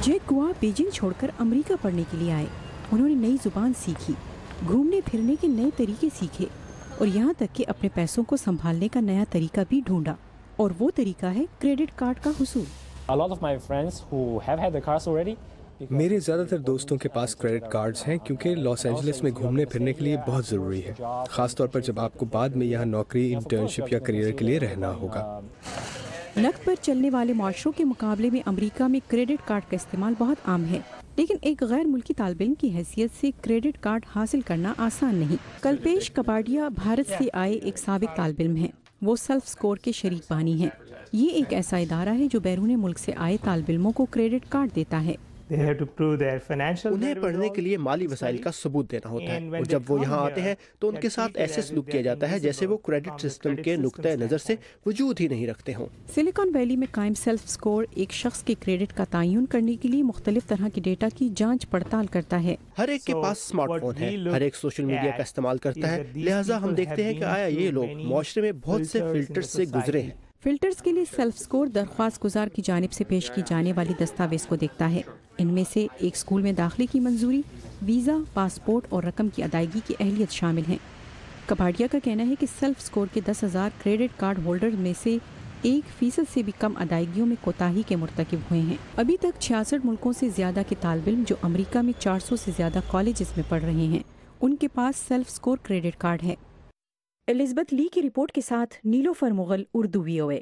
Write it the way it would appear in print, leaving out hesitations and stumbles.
जेक गुआ बीजिंग छोड़कर अमेरिका पढ़ने के लिए आए। उन्होंने नई जुबान सीखी, घूमने फिरने के नए तरीके सीखे और यहाँ तक कि अपने पैसों को संभालने का नया तरीका भी ढूंढा, और वो तरीका है क्रेडिट कार्ड का हुसूल। मेरे ज़्यादातर दोस्तों के पास क्रेडिट कार्ड्स हैं क्योंकि लॉस एंजलिस में घूमने फिरने के लिए बहुत ज़रूरी है, ख़ासतौर पर जब आपको बाद में यहाँ नौकरी, इंटर्नशिप या करियर के लिए रहना होगा। नकद पर चलने वाले माशरों के मुकाबले में अमेरिका में क्रेडिट कार्ड का इस्तेमाल बहुत आम है, लेकिन एक गैर मुल्की तालिब-इल्म की हैसियत से क्रेडिट कार्ड हासिल करना आसान नहीं। कल्पेश कपाडिया भारत से आए एक साबिक तालिब-इल्म हैं। वो सेल्फ स्कोर के शरीक बानी हैं। ये एक ऐसा इदारा है जो बैरून मुल्क से आए तालिब-इल्मों को क्रेडिट कार्ड देता है। उन्हें पढ़ने के लिए माली वसाइल का सबूत देना होता है, और जब वो यहाँ आते हैं तो उनके साथ ऐसे सलूक किया जाता है जैसे वो क्रेडिट सिस्टम के नुक्ते नज़र से वजूद ही नहीं रखते हों। सिलिकॉन वैली में कायम सेल्फ स्कोर एक शख्स के क्रेडिट का तयन करने के लिए मुख्तलिफ तरह के डेटा की जांच पड़ताल करता है। हर एक के पास स्मार्टफोन है, हर एक सोशल मीडिया का इस्तेमाल करता है, लिहाजा हम देखते हैं कि आया ये लोग मुआशरे में बहुत से फिल्टर्स से गुजरे हैं। फिल्टर्स के लिए सेल्फ स्कोर दरख्वास्त गुजार की जानिब से पेश की जाने वाली दस्तावेज को देखता है। इनमें से एक स्कूल में दाखिले की मंजूरी, वीज़ा, पासपोर्ट और रकम की अदायगी की अहलियत शामिल हैं। कपाडिया का कहना है कि सेल्फ स्कोर के 10,000 क्रेडिट कार्ड होल्डर में से 1% से भी कम अदायगियों में कोताही के मुर्तकिब हुए हैं। अभी तक 66 मुल्कों से ज़्यादा के तालिब-इल्म जो अमेरिका में 400 से ज़्यादा कॉलेजेस में पढ़ रहे हैं, उनके पास सेल्फ स्कोर क्रेडिट कार्ड है। एलिज़ाबेथ ली की रिपोर्ट के साथ नीलोफर मुगल, उर्दू VOA।